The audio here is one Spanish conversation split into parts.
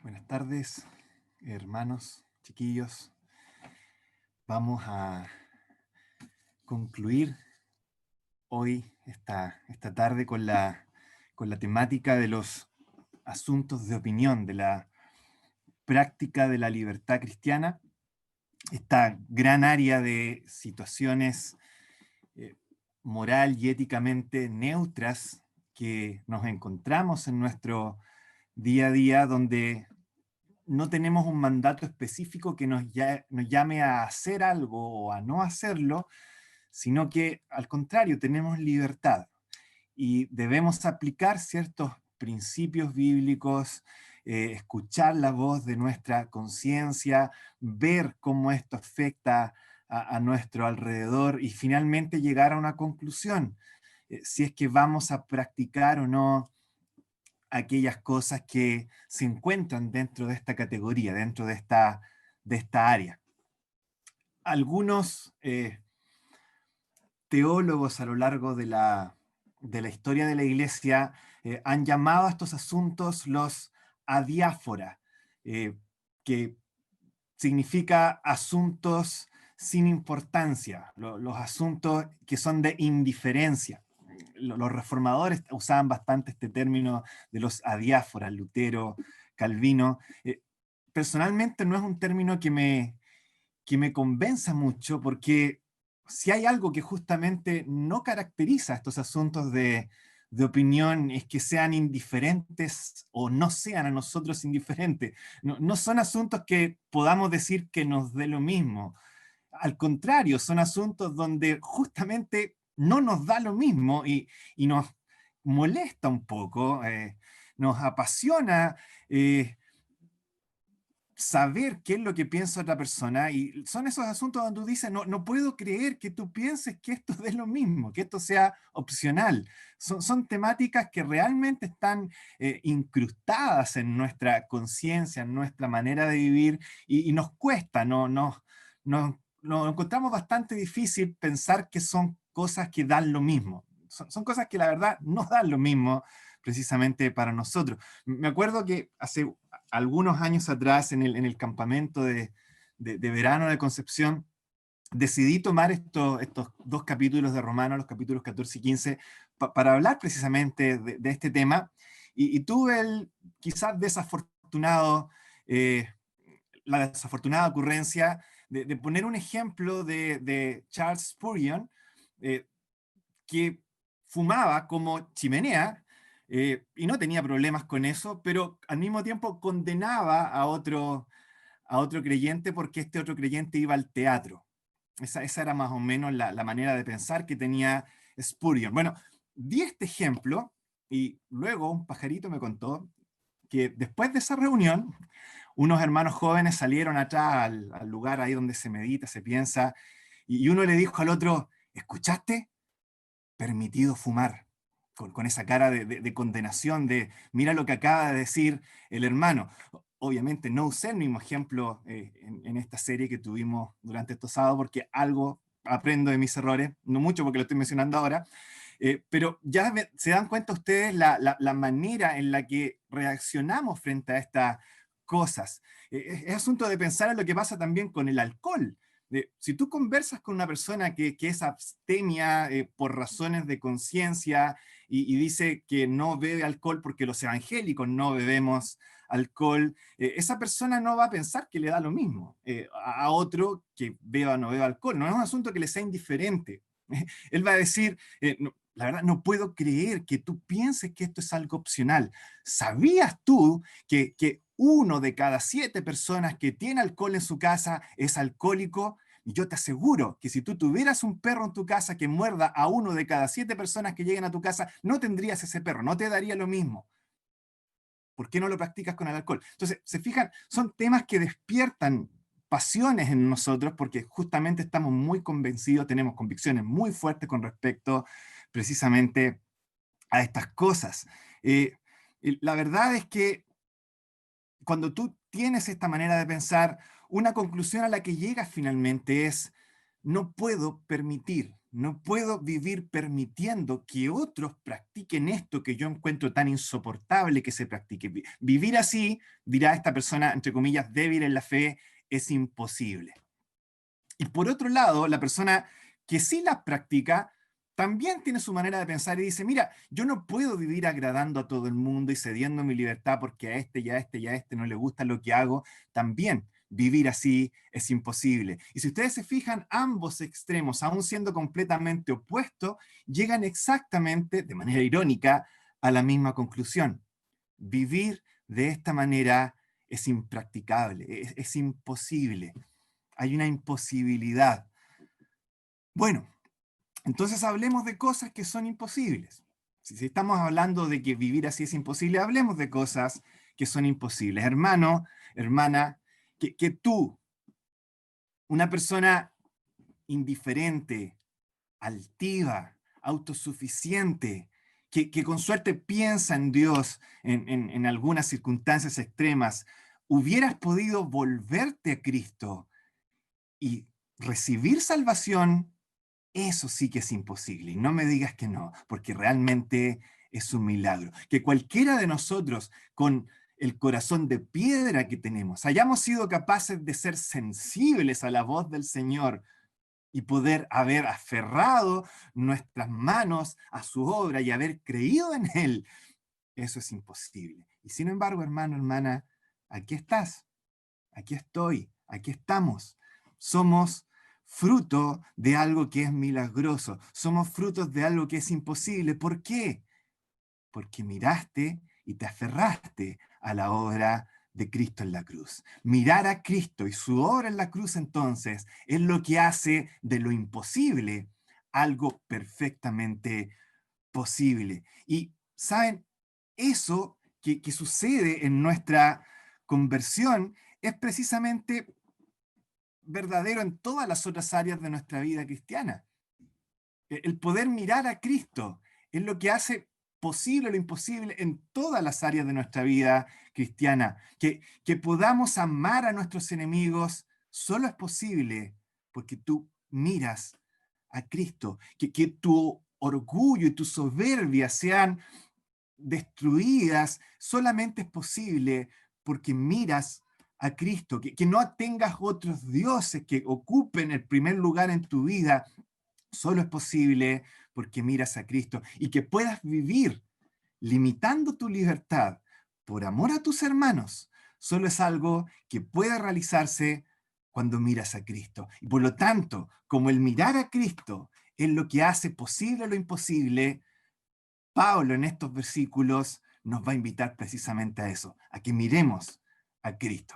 Buenas tardes, hermanos, chiquillos. Vamos a concluir hoy, esta tarde, con la temática de los asuntos de opinión, de la práctica de la libertad cristiana, esta gran área de situaciones eh, moral y éticamente neutras que nos encontramos en nuestro día a día, donde no tenemos un mandato específico que nos llame a hacer algo o a no hacerlo, sino que al contrario, tenemos libertad y debemos aplicar ciertos principios bíblicos, escuchar la voz de nuestra conciencia, ver cómo esto afecta a nuestro alrededor y finalmente llegar a una conclusión, si es que vamos a practicar o no aquellas cosas que se encuentran dentro de esta categoría, dentro de esta área. Algunos teólogos a lo largo de la historia de la Iglesia han llamado a estos asuntos los adiáfora, que significa asuntos sin importancia, los asuntos que son de indiferencia. Los reformadores usaban bastante este término de los adiáforas, Lutero, Calvino. Personalmente no es un término que me convenza mucho, porque si hay algo que justamente no caracteriza estos asuntos de opinión es que sean indiferentes o no sean a nosotros indiferentes. No son asuntos que podamos decir que nos dé lo mismo. Al contrario, son asuntos donde justamente no nos da lo mismo y nos molesta un poco, nos apasiona. Saber qué es lo que piensa otra persona, y son esos asuntos donde tú dices, no puedo creer que tú pienses que esto es lo mismo, que esto sea opcional. Son temáticas que realmente están incrustadas en nuestra conciencia, en nuestra manera de vivir, y nos cuesta, nos encontramos bastante difícil pensar que son cosas que dan lo mismo. Son cosas que la verdad no dan lo mismo precisamente para nosotros. Me acuerdo que hace algunos años atrás, en el campamento de verano de Concepción, decidí tomar estos dos capítulos de Romanos, los capítulos 14 y 15, para hablar precisamente de este tema. Y tuve quizás eh, la desafortunada ocurrencia de poner un ejemplo de Charles Spurgeon, eh, que fumaba como chimenea, y no tenía problemas con eso, pero al mismo tiempo condenaba a otro creyente porque este otro creyente iba al teatro. Esa era más o menos la manera de pensar que tenía Spurgeon. Bueno, di este ejemplo y luego un pajarito me contó que después de esa reunión, unos hermanos jóvenes salieron atrás al lugar ahí donde se medita, se piensa, y uno le dijo al otro: ¿escuchaste? Permitido fumar, con esa cara de condenación, de mira lo que acaba de decir el hermano. Obviamente no usé el mismo ejemplo en esta serie que tuvimos durante estos sábados, porque algo aprendo de mis errores, no mucho porque lo estoy mencionando ahora, pero ya se dan cuenta ustedes la manera en la que reaccionamos frente a estas cosas. Es asunto de pensar en lo que pasa también con el alcohol. Si tú conversas con una persona que es abstemia por razones de conciencia y dice que no bebe alcohol porque los evangélicos no bebemos alcohol, esa persona no va a pensar que le da lo mismo a otro que beba o no beba alcohol. No es un asunto que le sea indiferente. Él va a decir, la verdad, no puedo creer que tú pienses que esto es algo opcional. ¿Sabías tú que 1 de cada 7 personas que tiene alcohol en su casa es alcohólico? Y yo te aseguro que si tú tuvieras un perro en tu casa que muerda a 1 de cada 7 personas que lleguen a tu casa, no tendrías ese perro, no te daría lo mismo. ¿Por qué no lo practicas con el alcohol? Entonces, se fijan, son temas que despiertan pasiones en nosotros porque justamente estamos muy convencidos, tenemos convicciones muy fuertes con respecto precisamente a estas cosas. Eh, la verdad es que cuando tú tienes esta manera de pensar, una conclusión a la que llegas finalmente es: no puedo permitir, no puedo vivir permitiendo que otros practiquen esto que yo encuentro tan insoportable que se practique. Vivir así, dirá esta persona, entre comillas, débil en la fe, es imposible. Y por otro lado, la persona que sí las practica también tiene su manera de pensar y dice, mira, yo no puedo vivir agradando a todo el mundo y cediendo mi libertad porque a este y a este y a este no le gusta lo que hago. También vivir así es imposible. Y si ustedes se fijan, ambos extremos, aun siendo completamente opuestos, llegan exactamente, de manera irónica, a la misma conclusión. Vivir de esta manera es impracticable, es imposible. Hay una imposibilidad. Bueno, entonces hablemos de cosas que son imposibles. Si estamos hablando de que vivir así es imposible, hablemos de cosas que son imposibles. Hermano, hermana, que tú, una persona indiferente, altiva, autosuficiente, que con suerte piensa en Dios en algunas circunstancias extremas, hubieras podido volverte a Cristo y recibir salvación. Eso sí que es imposible. Y no me digas que no, porque realmente es un milagro. Que cualquiera de nosotros, con el corazón de piedra que tenemos, hayamos sido capaces de ser sensibles a la voz del Señor y poder haber aferrado nuestras manos a su obra y haber creído en Él, eso es imposible. Y sin embargo, hermano, hermana, aquí estás, aquí estoy, aquí estamos. Somos fruto de algo que es milagroso. Somos frutos de algo que es imposible. ¿Por qué? Porque miraste y te aferraste a la obra de Cristo en la cruz. Mirar a Cristo y su obra en la cruz entonces es lo que hace de lo imposible algo perfectamente posible. Y, ¿saben? Eso que sucede en nuestra conversión es precisamente verdadero en todas las otras áreas de nuestra vida cristiana. El poder mirar a Cristo es lo que hace posible lo imposible en todas las áreas de nuestra vida cristiana. Que podamos amar a nuestros enemigos solo es posible porque tú miras a Cristo. Que tu orgullo y tu soberbia sean destruidas solamente es posible porque miras a Cristo, que no tengas otros dioses que ocupen el primer lugar en tu vida, solo es posible porque miras a Cristo y que puedas vivir limitando tu libertad por amor a tus hermanos, solo es algo que puede realizarse cuando miras a Cristo. Y por lo tanto, como el mirar a Cristo es lo que hace posible lo imposible, Pablo en estos versículos nos va a invitar precisamente a eso, a que miremos a Cristo.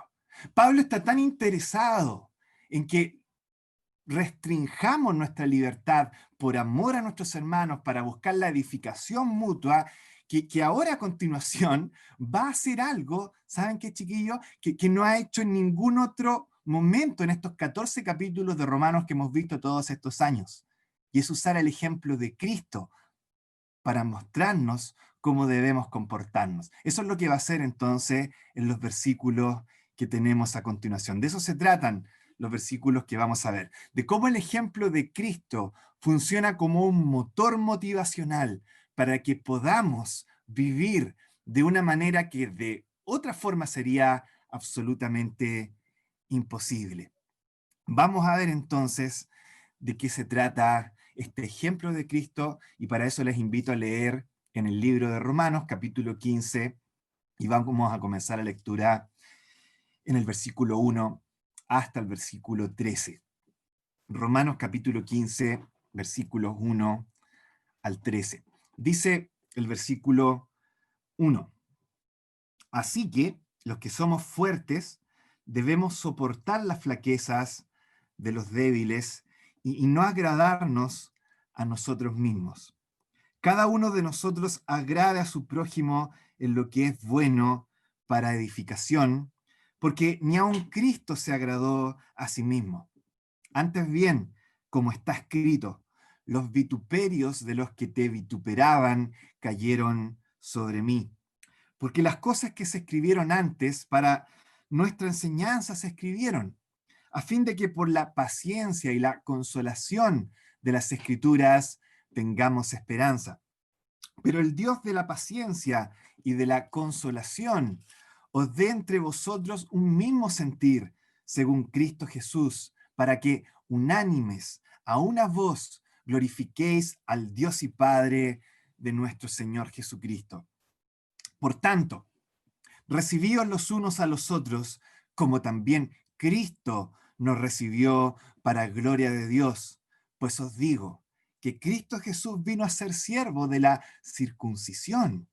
Pablo está tan interesado en que restringamos nuestra libertad por amor a nuestros hermanos para buscar la edificación mutua, que ahora a continuación va a hacer algo, ¿saben qué, chiquillos? Que no ha hecho en ningún otro momento en estos 14 capítulos de Romanos que hemos visto todos estos años. Y es usar el ejemplo de Cristo para mostrarnos cómo debemos comportarnos. Eso es lo que va a hacer entonces en los versículos que tenemos a continuación. De eso se tratan los versículos que vamos a ver, de cómo el ejemplo de Cristo funciona como un motor motivacional para que podamos vivir de una manera que de otra forma sería absolutamente imposible. Vamos a ver entonces de qué se trata este ejemplo de Cristo y para eso les invito a leer en el libro de Romanos, capítulo 15, y vamos a comenzar la lectura en el versículo 1 hasta el versículo 13. Romanos capítulo 15, versículos 1 al 13. Dice el versículo 1: Así que los que somos fuertes debemos soportar las flaquezas de los débiles y no agradarnos a nosotros mismos. Cada uno de nosotros agrade a su prójimo en lo que es bueno para edificación, porque ni aun Cristo se agradó a sí mismo. Antes bien, como está escrito, los vituperios de los que te vituperaban cayeron sobre mí. Porque las cosas que se escribieron antes para nuestra enseñanza se escribieron, a fin de que por la paciencia y la consolación de las Escrituras tengamos esperanza. Pero el Dios de la paciencia y de la consolación os dé entre vosotros un mismo sentir, según Cristo Jesús, para que unánimes a una voz glorifiquéis al Dios y Padre de nuestro Señor Jesucristo. Por tanto, recibíos los unos a los otros, como también Cristo nos recibió para gloria de Dios. Pues os digo que Cristo Jesús vino a ser siervo de la circuncisión,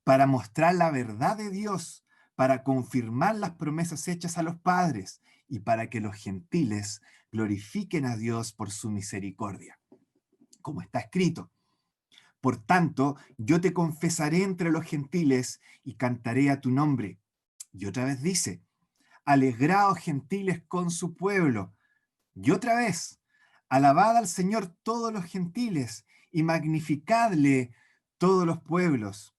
para mostrar la verdad de Dios, para confirmar las promesas hechas a los padres y para que los gentiles glorifiquen a Dios por su misericordia. Como está escrito: por tanto, yo te confesaré entre los gentiles y cantaré a tu nombre. Y otra vez dice: alegraos gentiles con su pueblo. Y otra vez: alabad al Señor todos los gentiles y magnificadle todos los pueblos.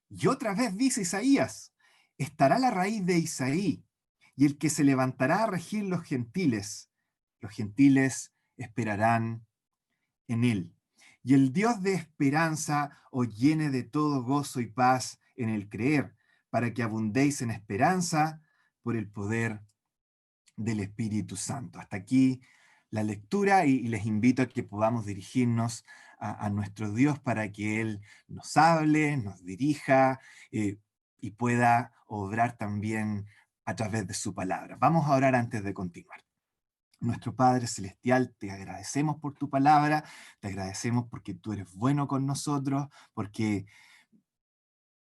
Y otra vez dice Isaías: estará la raíz de Isaí, y el que se levantará a regir los gentiles esperarán en él. Y el Dios de esperanza os llene de todo gozo y paz en el creer, para que abundéis en esperanza por el poder del Espíritu Santo. Hasta aquí la lectura y les invito a que podamos dirigirnos a nuestro Dios para que Él nos hable, nos dirija y pueda obrar también a través de su palabra. Vamos a orar antes de continuar. Nuestro Padre Celestial, te agradecemos por tu palabra, te agradecemos porque tú eres bueno con nosotros, porque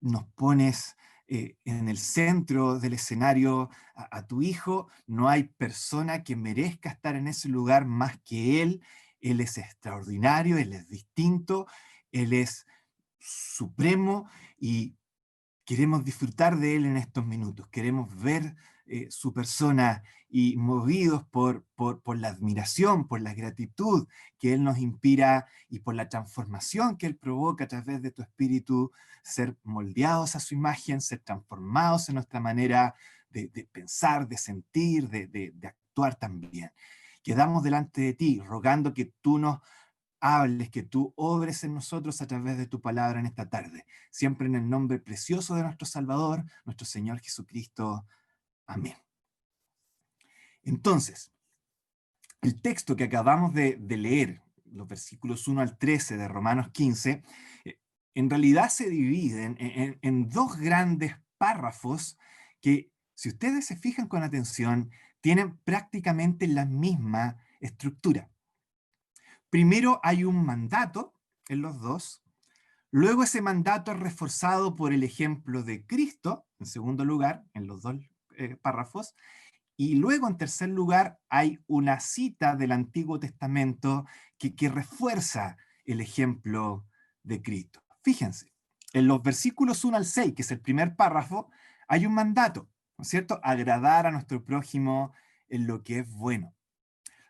nos pones en el centro del escenario a tu Hijo. No hay persona que merezca estar en ese lugar más que Él. Él es extraordinario, Él es distinto, Él es supremo y queremos disfrutar de Él en estos minutos. Queremos ver su persona y movidos por la admiración, por la gratitud que Él nos inspira y por la transformación que Él provoca a través de tu espíritu, ser moldeados a su imagen, ser transformados en nuestra manera de pensar, de sentir, de actuar también. Quedamos delante de ti rogando que tú nos hables, que tú obres en nosotros a través de tu palabra en esta tarde. Siempre en el nombre precioso de nuestro Salvador, nuestro Señor Jesucristo. Amén. Entonces, el texto que acabamos de leer, los versículos 1 al 13 de Romanos 15, en realidad se dividen en dos grandes párrafos que, si ustedes se fijan con atención, tienen prácticamente la misma estructura. Primero hay un mandato en los dos. Luego ese mandato es reforzado por el ejemplo de Cristo, en segundo lugar, en los dos párrafos. Y luego, en tercer lugar, hay una cita del Antiguo Testamento que refuerza el ejemplo de Cristo. Fíjense, en los versículos 1 al 6, que es el primer párrafo, hay un mandato, ¿no es cierto? Agradar a nuestro prójimo en lo que es bueno.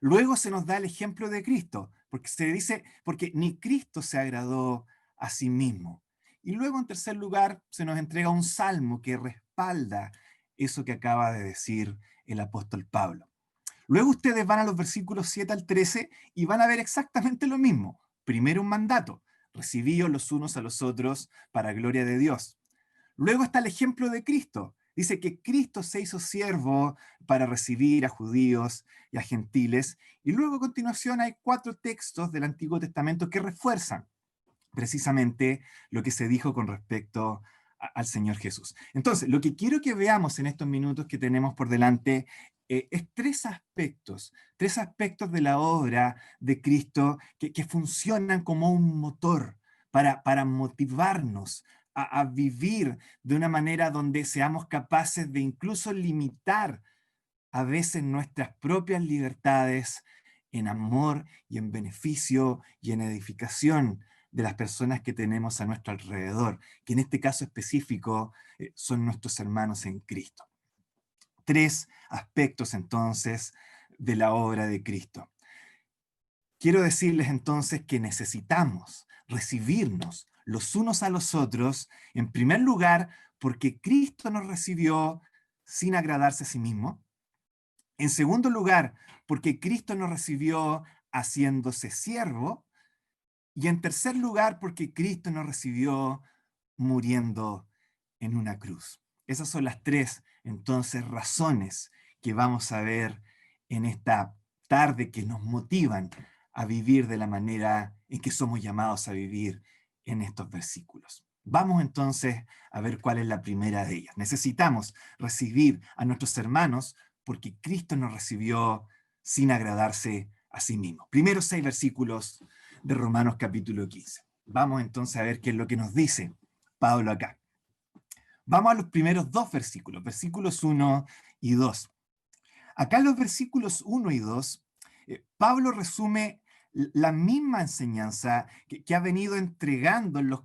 Luego se nos da el ejemplo de Cristo, porque se dice, porque ni Cristo se agradó a sí mismo. Y luego, en tercer lugar, se nos entrega un salmo que respalda eso que acaba de decir el apóstol Pablo. Luego ustedes van a los versículos 7 al 13 y van a ver exactamente lo mismo. Primero un mandato: recibíos los unos a los otros para gloria de Dios. Luego está el ejemplo de Cristo. Dice que Cristo se hizo siervo para recibir a judíos y a gentiles. Y luego a continuación hay 4 textos del Antiguo Testamento que refuerzan precisamente lo que se dijo con respecto al Señor Jesús. Entonces, lo que quiero que veamos en estos minutos que tenemos por delante es tres aspectos de la obra de Cristo que funcionan como un motor para motivarnos a vivir de una manera donde seamos capaces de incluso limitar a veces nuestras propias libertades en amor y en beneficio y en edificación de las personas que tenemos a nuestro alrededor, que en este caso específico son nuestros hermanos en Cristo. 3 aspectos entonces de la obra de Cristo. Quiero decirles entonces que necesitamos recibirnos los unos a los otros, en primer lugar, porque Cristo nos recibió sin agradarse a sí mismo. En segundo lugar, porque Cristo nos recibió haciéndose siervo. Y en tercer lugar, porque Cristo nos recibió muriendo en una cruz. Esas son las tres, entonces, razones que vamos a ver en esta tarde que nos motivan a vivir de la manera en que somos llamados a vivir en estos versículos. Vamos entonces a ver cuál es la primera de ellas. Necesitamos recibir a nuestros hermanos porque Cristo nos recibió sin agradarse a sí mismo. Primeros 6 versículos de Romanos capítulo 15. Vamos entonces a ver qué es lo que nos dice Pablo acá. Vamos a los primeros dos versículos, versículos 1 y 2. Acá en los versículos 1 y 2, Pablo resume la misma enseñanza que ha venido entregando en los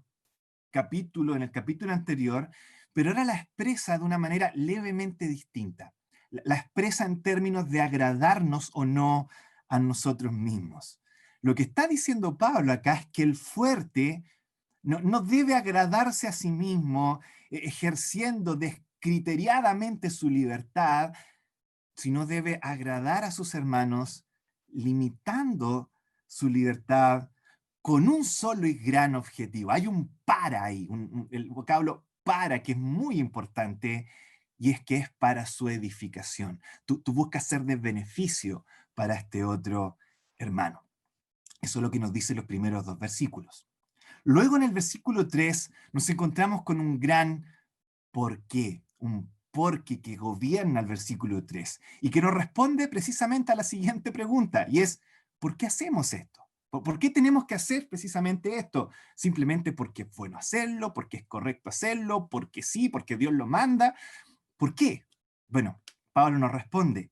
capítulos, en el capítulo anterior, pero ahora la expresa de una manera levemente distinta. La expresa en términos de agradarnos o no a nosotros mismos. Lo que está diciendo Pablo acá es que el fuerte no debe agradarse a sí mismo, ejerciendo descriteriadamente su libertad, sino debe agradar a sus hermanos, limitando su libertad con un solo y gran objetivo. Hay un para ahí, el vocablo para, que es muy importante, y es que es para su edificación. Tú buscas ser de beneficio para este otro hermano. Eso es lo que nos dicen los primeros dos versículos. Luego en el versículo 3 nos encontramos con un gran por qué, un por qué que gobierna el versículo 3 y que nos responde precisamente a la siguiente pregunta, y es, ¿por qué hacemos esto? ¿Por qué tenemos que hacer precisamente esto? ¿Simplemente porque es bueno hacerlo, porque es correcto hacerlo, porque sí, porque Dios lo manda? ¿Por qué? Bueno, Pablo nos responde,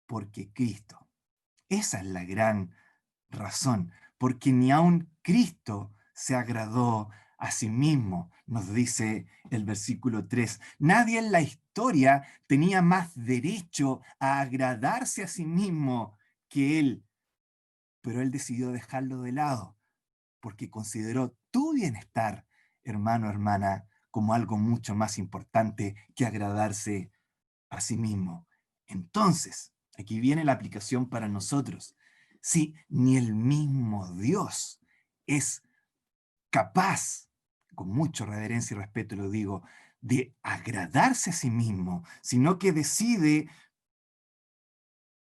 porque Cristo. Esa es la gran razón, porque ni aun Cristo se agradó a sí mismo, nos dice el versículo 3. Nadie en la historia tenía más derecho a agradarse a sí mismo que él, pero él decidió dejarlo de lado, porque consideró tu bienestar, hermano, hermana, como algo mucho más importante que agradarse a sí mismo. Entonces, aquí viene la aplicación para nosotros. Si ni el mismo Dios es capaz, con mucha reverencia y respeto lo digo, de agradarse a sí mismo, sino que decide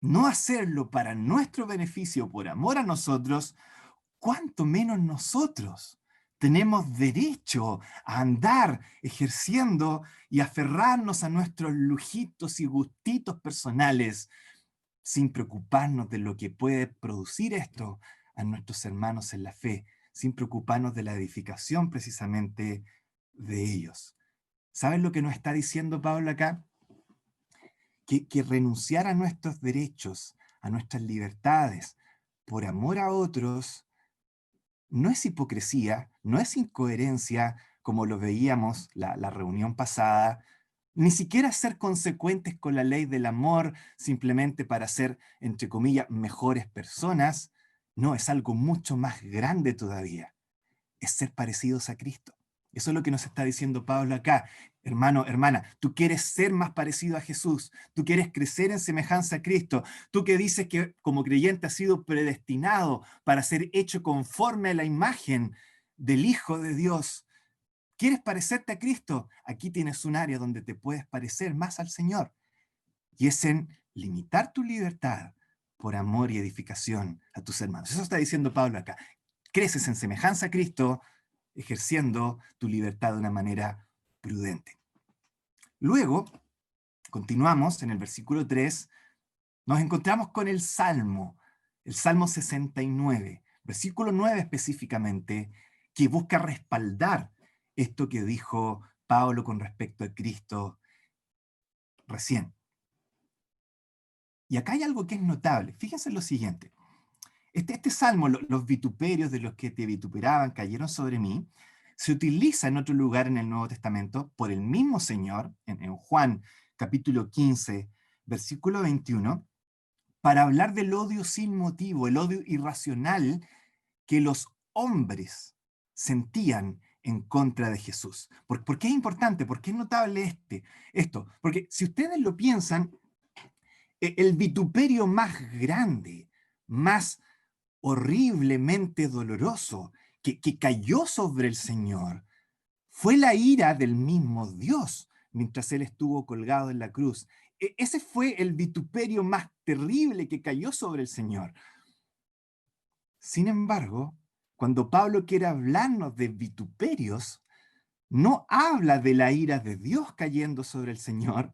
no hacerlo para nuestro beneficio, por amor a nosotros, cuánto menos nosotros tenemos derecho a andar ejerciendo y aferrarnos a nuestros lujitos y gustitos personales sin preocuparnos de lo que puede producir esto a nuestros hermanos en la fe, sin preocuparnos de la edificación precisamente de ellos. ¿Sabes lo que nos está diciendo Pablo acá? Que renunciar a nuestros derechos, a nuestras libertades, por amor a otros, no es hipocresía, no es incoherencia, como lo veíamos la reunión pasada, ni siquiera ser consecuentes con la ley del amor simplemente para ser, entre comillas, mejores personas. No, es algo mucho más grande todavía. Es ser parecidos a Cristo. Eso es lo que nos está diciendo Pablo acá. Hermano, hermana, tú quieres ser más parecido a Jesús, tú quieres crecer en semejanza a Cristo, tú que dices que como creyente has sido predestinado para ser hecho conforme a la imagen del Hijo de Dios. ¿Quieres parecerte a Cristo? Aquí tienes un área donde te puedes parecer más al Señor. Y es en limitar tu libertad por amor y edificación a tus hermanos. Eso está diciendo Pablo acá. Creces en semejanza a Cristo, ejerciendo tu libertad de una manera prudente. Luego, continuamos en el versículo 3, nos encontramos con el Salmo 69, versículo 9 específicamente, que busca respaldar esto que dijo Pablo con respecto a Cristo recién. Y acá hay algo que es notable. Fíjense en lo siguiente. Este salmo, los vituperios de los que te vituperaban cayeron sobre mí, se utiliza en otro lugar en el Nuevo Testamento por el mismo Señor, en Juan capítulo 15, versículo 21, para hablar del odio sin motivo, el odio irracional que los hombres sentían en contra de Jesús. ¿Por qué es importante? ¿Por qué es notable esto? Porque si ustedes lo piensan, El vituperio más grande, más horriblemente doloroso que cayó sobre el Señor fue la ira del mismo Dios mientras Él estuvo colgado en la cruz. Ese fue el vituperio más terrible que cayó sobre el Señor. Sin embargo, cuando Pablo quiere hablarnos de vituperios, no habla de la ira de Dios cayendo sobre el Señor,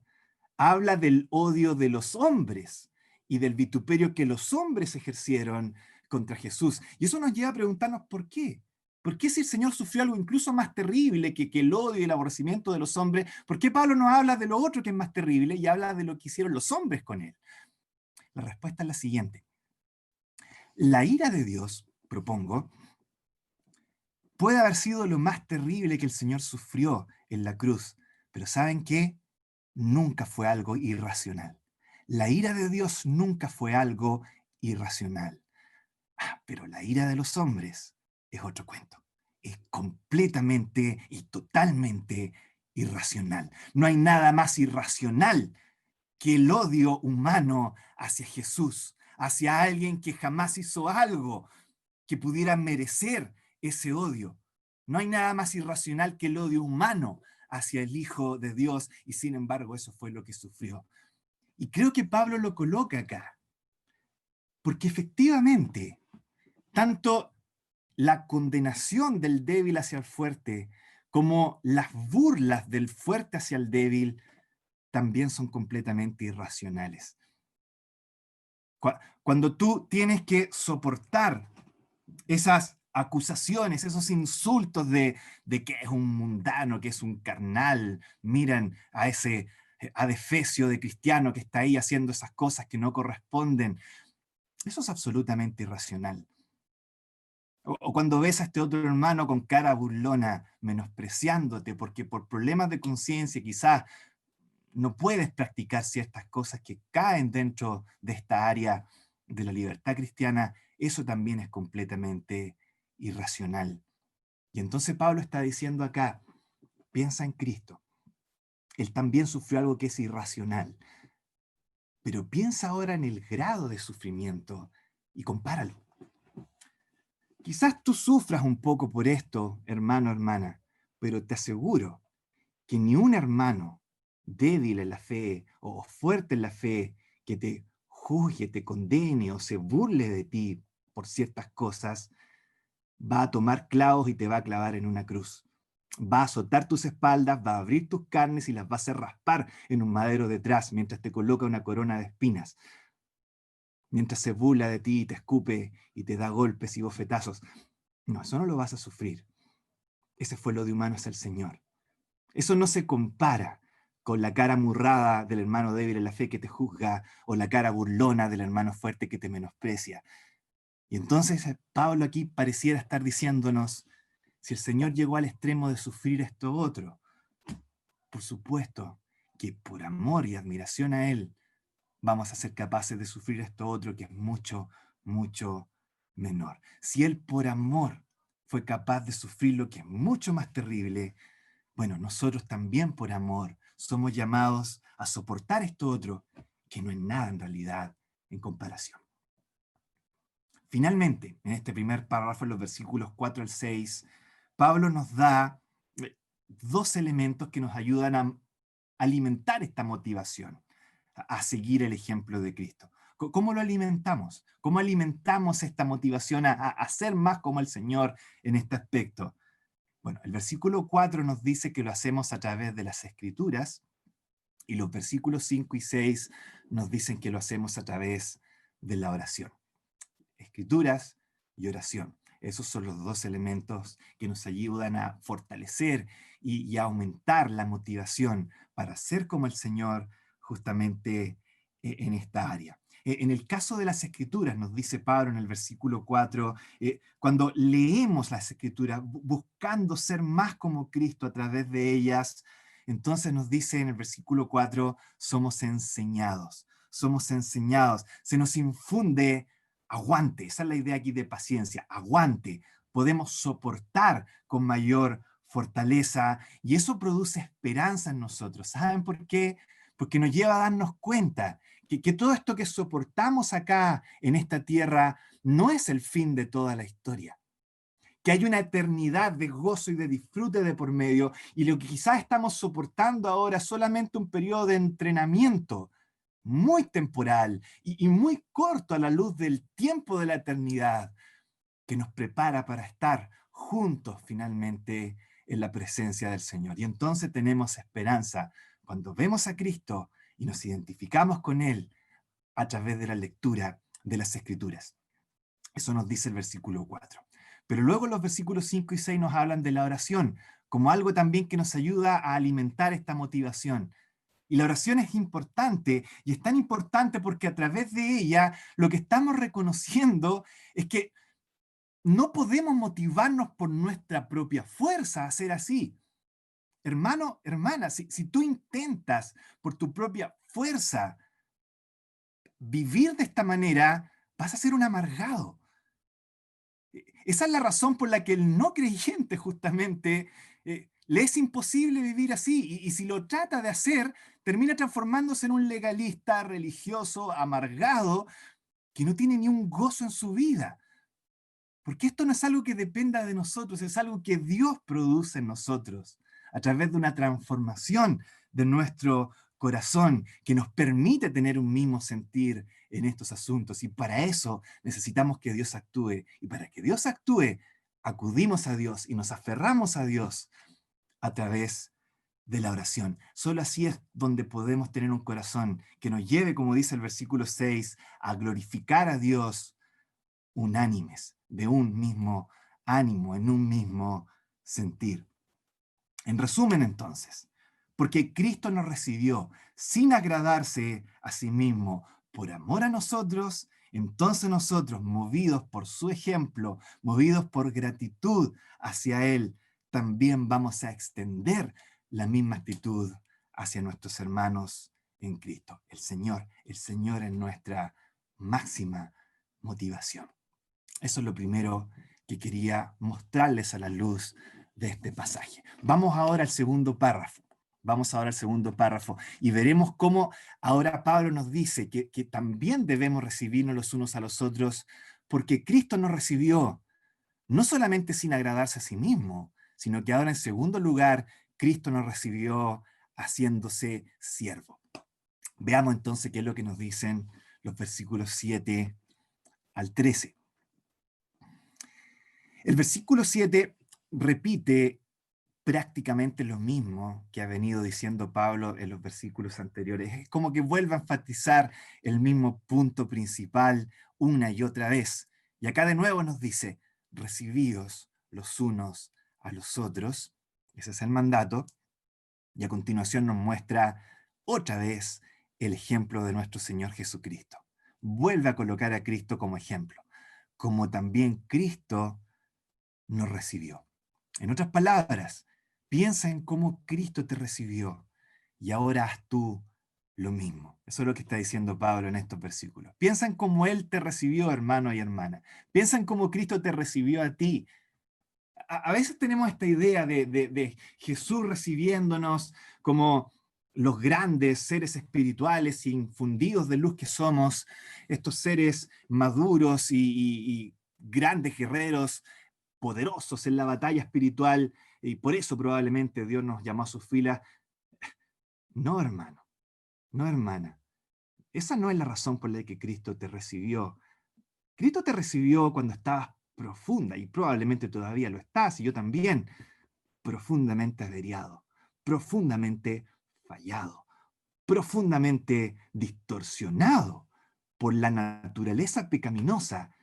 habla del odio de los hombres y del vituperio que los hombres ejercieron contra Jesús. Y eso nos lleva a preguntarnos por qué. ¿Por qué si el Señor sufrió algo incluso más terrible que el odio y el aborrecimiento de los hombres? ¿Por qué Pablo no habla de lo otro que es más terrible y habla de lo que hicieron los hombres con él? La respuesta es la siguiente. La ira de Dios, propongo, puede haber sido lo más terrible que el Señor sufrió en la cruz, pero ¿saben qué? Nunca fue algo irracional. La ira de Dios nunca fue algo irracional. Pero la ira de los hombres es otro cuento. Es completamente y totalmente irracional. No hay nada más irracional que el odio humano hacia Jesús, hacia alguien que jamás hizo algo que pudiera merecer ese odio. No hay nada más irracional que el odio humano hacia el Hijo de Dios, y sin embargo eso fue lo que sufrió. Y creo que Pablo lo coloca acá, porque efectivamente, tanto la condenación del débil hacia el fuerte como las burlas del fuerte hacia el débil también son completamente irracionales. Cuando tú tienes que soportar esas acusaciones, esos insultos de que es un mundano, que es un carnal, miran a ese adefesio de cristiano que está ahí haciendo esas cosas que no corresponden, eso es absolutamente irracional. O cuando ves a este otro hermano con cara burlona, menospreciándote, porque por problemas de conciencia quizás no puedes practicar ciertas cosas que caen dentro de esta área de la libertad cristiana, eso también es completamente irracional. Y entonces Pablo está diciendo acá, piensa en Cristo. Él también sufrió algo que es irracional. Pero piensa ahora en el grado de sufrimiento y compáralo. Quizás tú sufras un poco por esto, hermano, hermana, pero te aseguro que ni un hermano débil en la fe o fuerte en la fe que te juzgue, te condene o se burle de ti por ciertas cosas, va a tomar clavos y te va a clavar en una cruz. Va a azotar tus espaldas, va a abrir tus carnes y las va a hacer raspar en un madero detrás mientras te coloca una corona de espinas. Mientras se burla de ti y te escupe y te da golpes y bofetazos. No, eso no lo vas a sufrir. Ese fue lo de humano hacia el Señor. Eso no se compara con la cara murrada del hermano débil en la fe que te juzga o la cara burlona del hermano fuerte que te menosprecia. Y entonces Pablo aquí pareciera estar diciéndonos, si el Señor llegó al extremo de sufrir esto otro, por supuesto que por amor y admiración a Él vamos a ser capaces de sufrir esto otro que es mucho, mucho menor. Si Él por amor fue capaz de sufrir lo que es mucho más terrible, bueno, nosotros también por amor somos llamados a soportar esto otro, que no es nada en realidad en comparación. Finalmente, en este primer párrafo, en los versículos 4 al 6, Pablo nos da dos elementos que nos ayudan a alimentar esta motivación, a seguir el ejemplo de Cristo. ¿Cómo lo alimentamos? ¿Cómo alimentamos esta motivación a ser más como el Señor en este aspecto? Bueno, el versículo 4 nos dice que lo hacemos a través de las Escrituras y los versículos 5 y 6 nos dicen que lo hacemos a través de la oración. Escrituras y oración. Esos son los dos elementos que nos ayudan a fortalecer y a aumentar la motivación para ser como el Señor justamente en esta área. En el caso de las Escrituras, nos dice Pablo en el versículo 4, cuando leemos las Escrituras buscando ser más como Cristo a través de ellas, entonces nos dice en el versículo 4, somos enseñados, se nos infunde aguante, esa es la idea aquí de paciencia, aguante, podemos soportar con mayor fortaleza y eso produce esperanza en nosotros. ¿Saben por qué? Porque nos lleva a darnos cuenta que todo esto que soportamos acá en esta tierra no es el fin de toda la historia, que hay una eternidad de gozo y de disfrute de por medio, y lo que quizás estamos soportando ahora es solamente un periodo de entrenamiento muy temporal y muy corto a la luz del tiempo de la eternidad, que nos prepara para estar juntos finalmente en la presencia del Señor. Y entonces tenemos esperanza cuando vemos a Cristo y nos identificamos con Él a través de la lectura de las Escrituras. Eso nos dice el versículo 4. Pero luego los versículos 5 y 6 nos hablan de la oración, como algo también que nos ayuda a alimentar esta motivación. Y la oración es importante, y es tan importante porque a través de ella lo que estamos reconociendo es que no podemos motivarnos por nuestra propia fuerza a ser así. Hermano, hermana, si tú intentas por tu propia fuerza vivir de esta manera, vas a ser un amargado. Esa es la razón por la que el no creyente justamente le es imposible vivir así, y si lo trata de hacer, termina transformándose en un legalista religioso amargado que no tiene ni un gozo en su vida. Porque esto no es algo que dependa de nosotros, es algo que Dios produce en nosotros a través de una transformación de nuestro corazón que nos permite tener un mismo sentir en estos asuntos. Y para eso necesitamos que Dios actúe. Y para que Dios actúe, acudimos a Dios y nos aferramos a Dios a través de la oración. Solo así es donde podemos tener un corazón que nos lleve, como dice el versículo 6, a glorificar a Dios unánimes, de un mismo ánimo, en un mismo sentir. En resumen, entonces, porque Cristo nos recibió sin agradarse a sí mismo, por amor a nosotros, entonces nosotros, movidos por su ejemplo, movidos por gratitud hacia Él, también vamos a extender la misma actitud hacia nuestros hermanos en Cristo. El Señor es nuestra máxima motivación. Eso es lo primero que quería mostrarles a la luz de este pasaje. Vamos ahora al segundo párrafo. Vamos ahora al segundo párrafo y veremos cómo ahora Pablo nos dice que también debemos recibirnos los unos a los otros, porque Cristo nos recibió no solamente sin agradarse a sí mismo, sino que ahora en segundo lugar, Cristo nos recibió haciéndose siervo. Veamos entonces qué es lo que nos dicen los versículos 7 al 13. El versículo 7 repite prácticamente lo mismo que ha venido diciendo Pablo en los versículos anteriores. Es como que vuelve a enfatizar el mismo punto principal una y otra vez. Y acá de nuevo nos dice, recibíos los unos a los otros. Ese es el mandato. Y a continuación nos muestra otra vez el ejemplo de nuestro Señor Jesucristo. Vuelve a colocar a Cristo como ejemplo, como también Cristo nos recibió. En otras palabras, piensa en cómo Cristo te recibió y ahora haz tú lo mismo. Eso es lo que está diciendo Pablo en estos versículos. Piensa en cómo Él te recibió, hermano y hermana. Piensa en cómo Cristo te recibió a ti. A veces tenemos esta idea de Jesús recibiéndonos como los grandes seres espirituales y infundidos de luz que somos, estos seres maduros y grandes guerreros poderosos en la batalla espiritual, y por eso probablemente Dios nos llamó a sus filas. No, hermano, no, hermana. Esa no es la razón por la que Cristo te recibió. Cristo te recibió cuando estabas profunda, y probablemente todavía lo estás, y yo también, profundamente averiado, profundamente fallado, profundamente distorsionado por la naturaleza pecaminosa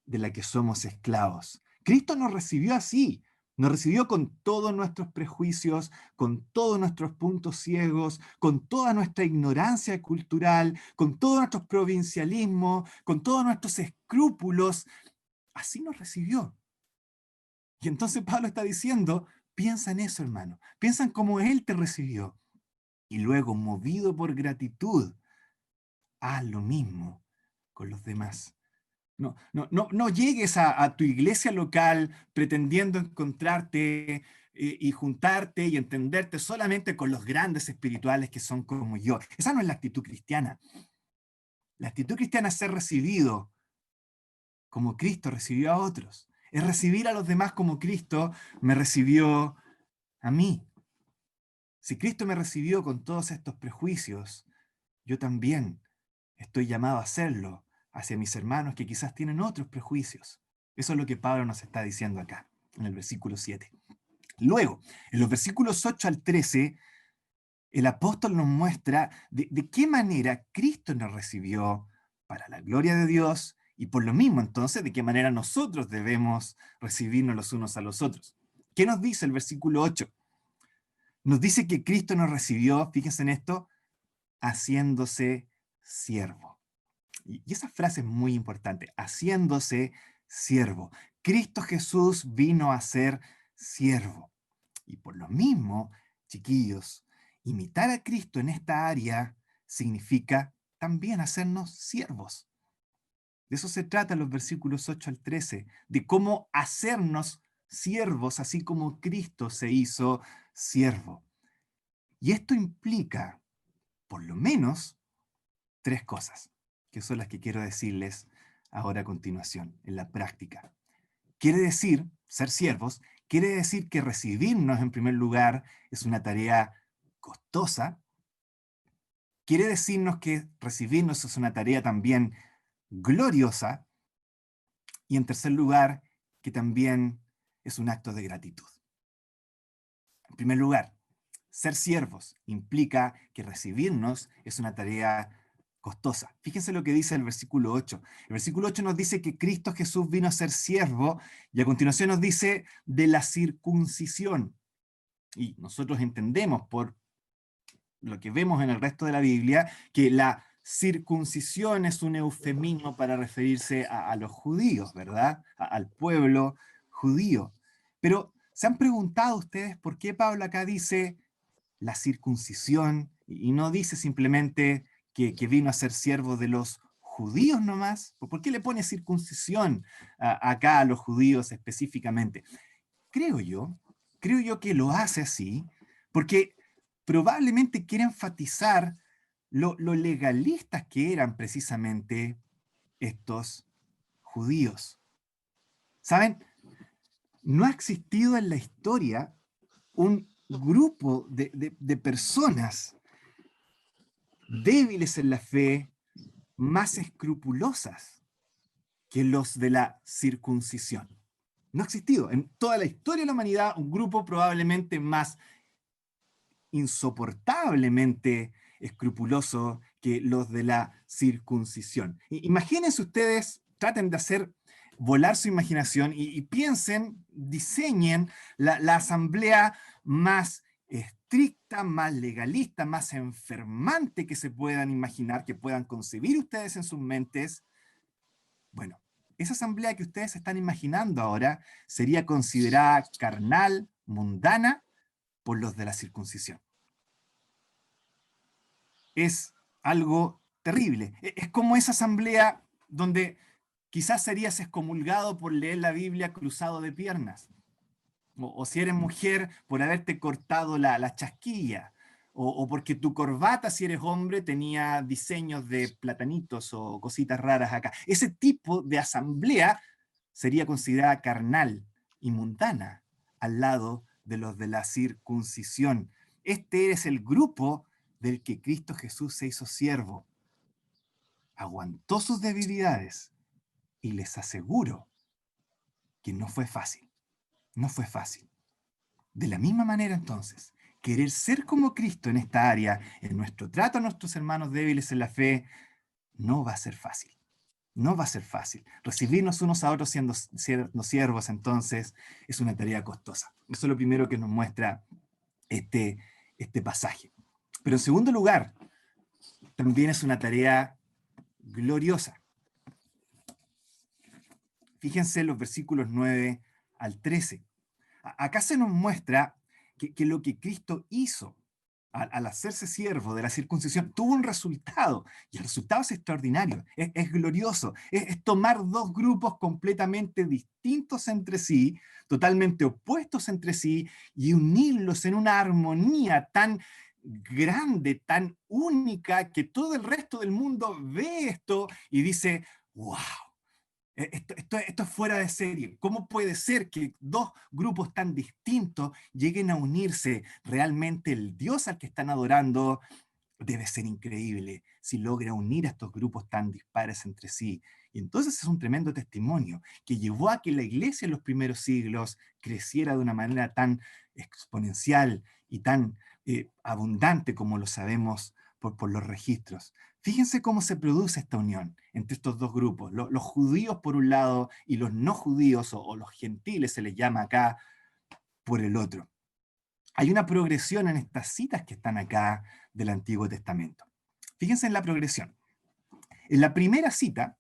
de la que somos esclavos. Cristo nos recibió así, nos recibió con todos nuestros prejuicios, con todos nuestros puntos ciegos, con toda nuestra ignorancia cultural, con todos nuestros provincialismos, con todos nuestros escrúpulos. Así nos recibió. Y entonces Pablo está diciendo, piensa en eso, hermano, piensa en cómo Él te recibió. Y luego, movido por gratitud, haz lo mismo con los demás. No llegues a tu iglesia local pretendiendo encontrarte y juntarte y entenderte solamente con los grandes espirituales que son como yo. Esa no es la actitud cristiana. La actitud cristiana es ser recibido como Cristo recibió a otros. Es recibir a los demás como Cristo me recibió a mí. Si Cristo me recibió con todos estos prejuicios, yo también estoy llamado a hacerlo hacia mis hermanos que quizás tienen otros prejuicios. Eso es lo que Pablo nos está diciendo acá, en el versículo 7. Luego, en los versículos 8 al 13, el apóstol nos muestra de qué manera Cristo nos recibió para la gloria de Dios y por lo mismo entonces de qué manera nosotros debemos recibirnos los unos a los otros. ¿Qué nos dice el versículo 8? Nos dice que Cristo nos recibió, fíjense en esto, haciéndose siervo. Y esa frase es muy importante, haciéndose siervo. Cristo Jesús vino a ser siervo. Y por lo mismo, chiquillos, imitar a Cristo en esta área significa también hacernos siervos. De eso se trata los versículos 8 al 13, de cómo hacernos siervos, así como Cristo se hizo siervo. Y esto implica, por lo menos, tres cosas, que son las que quiero decirles ahora a continuación, en la práctica. Quiere decir, ser siervos, quiere decir que recibirnos en primer lugar es una tarea costosa. Quiere decirnos que recibirnos es una tarea también gloriosa. Y en tercer lugar, que también es un acto de gratitud. En primer lugar, ser siervos implica que recibirnos es una tarea costosa. Fíjense lo que dice el versículo 8. El versículo 8 nos dice que Cristo Jesús vino a ser siervo y a continuación nos dice de la circuncisión. Y nosotros entendemos por lo que vemos en el resto de la Biblia que la circuncisión es un eufemismo para referirse a los judíos, ¿verdad? Al pueblo judío. Pero, ¿se han preguntado ustedes por qué Pablo acá dice la circuncisión y no dice simplemente que vino a ser siervo de los judíos nomás? ¿Por qué le pone circuncisión acá a los judíos específicamente? Creo yo, creo yo que lo hace así porque probablemente quiere enfatizar lo legalistas que eran precisamente estos judíos. ¿Saben? No ha existido en la historia un grupo de personas débiles en la fe, más escrupulosas que los de la circuncisión. No ha existido en toda la historia de la humanidad un grupo probablemente más insoportablemente escrupuloso que los de la circuncisión. Imagínense ustedes, traten de hacer volar su imaginación y piensen, diseñen la asamblea más estricta, más legalista, más enfermante que se puedan imaginar, que puedan concebir ustedes en sus mentes. Bueno, esa asamblea que ustedes están imaginando ahora sería considerada carnal, mundana, por los de la circuncisión. Es algo terrible. Es como esa asamblea donde quizás serías excomulgado por leer la Biblia cruzado de piernas. O si eres mujer, por haberte cortado la chasquilla. O porque tu corbata, si eres hombre, tenía diseños de platanitos o cositas raras acá. Ese tipo de asamblea sería considerada carnal y mundana al lado de los de la circuncisión. Este es el grupo del que Cristo Jesús se hizo siervo. Aguantó sus debilidades y les aseguro que no fue fácil. No fue fácil. De la misma manera entonces, querer ser como Cristo en esta área, en nuestro trato a nuestros hermanos débiles en la fe, no va a ser fácil. No va a ser fácil. Recibirnos unos a otros siendo siervos, entonces, es una tarea costosa. Eso es lo primero que nos muestra este pasaje. Pero en segundo lugar, también es una tarea gloriosa. Fíjense en los versículos 9 al 13. Acá se nos muestra que lo que Cristo hizo al hacerse siervo de la circuncisión tuvo un resultado, y el resultado es extraordinario, es glorioso, es tomar dos grupos completamente distintos entre sí, totalmente opuestos entre sí, y unirlos en una armonía tan grande, tan única, que todo el resto del mundo ve esto y dice, wow, esto es fuera de serie. ¿Cómo puede ser que dos grupos tan distintos lleguen a unirse? Realmente el Dios al que están adorando debe ser increíble si logra unir a estos grupos tan dispares entre sí. Y entonces es un tremendo testimonio que llevó a que la iglesia en los primeros siglos creciera de una manera tan exponencial y tan abundante como lo sabemos por los registros. Fíjense cómo se produce esta unión entre estos dos grupos, los judíos por un lado y los no judíos o los gentiles se les llama acá por el otro. Hay una progresión en estas citas que están acá del Antiguo Testamento. Fíjense en la progresión. En la primera cita,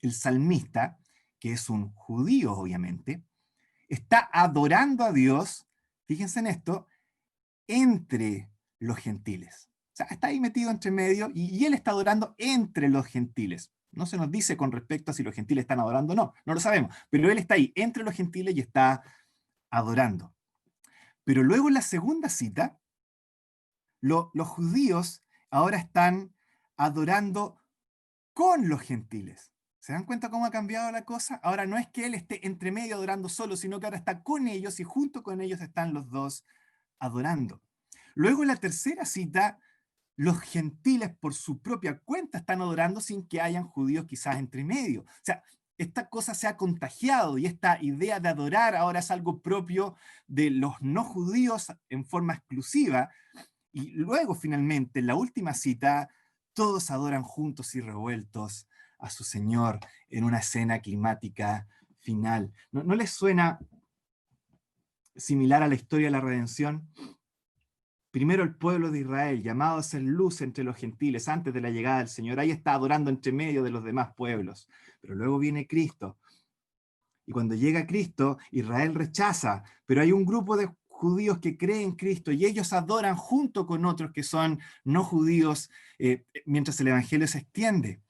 el salmista, que es un judío obviamente, está adorando a Dios, fíjense en esto, entre los gentiles. O sea, está ahí metido entre medio y él está adorando entre los gentiles. No se nos dice con respecto a si los gentiles están adorando o no, no lo sabemos, pero él está ahí entre los gentiles y está adorando. Pero luego en la segunda cita, los judíos ahora están adorando con los gentiles. ¿Se dan cuenta cómo ha cambiado la cosa? Ahora no es que él esté entre medio adorando solo, sino que ahora está con ellos y junto con ellos están los dos adorando. Luego en la tercera cita, los gentiles por su propia cuenta están adorando sin que hayan judíos quizás entre medio. O sea, esta cosa se ha contagiado y esta idea de adorar ahora es algo propio de los no judíos en forma exclusiva. Y luego, finalmente, en la última cita, todos adoran juntos y revueltos a su Señor en una escena climática final. ¿No les suena similar a la historia de la redención? Primero el pueblo de Israel, llamado a ser luz entre los gentiles antes de la llegada del Señor, ahí está adorando entre medio de los demás pueblos. Pero luego viene Cristo. Y cuando llega Cristo, Israel rechaza, pero hay un grupo de judíos que creen en Cristo y ellos adoran junto con otros que son no judíos mientras el Evangelio se extiende.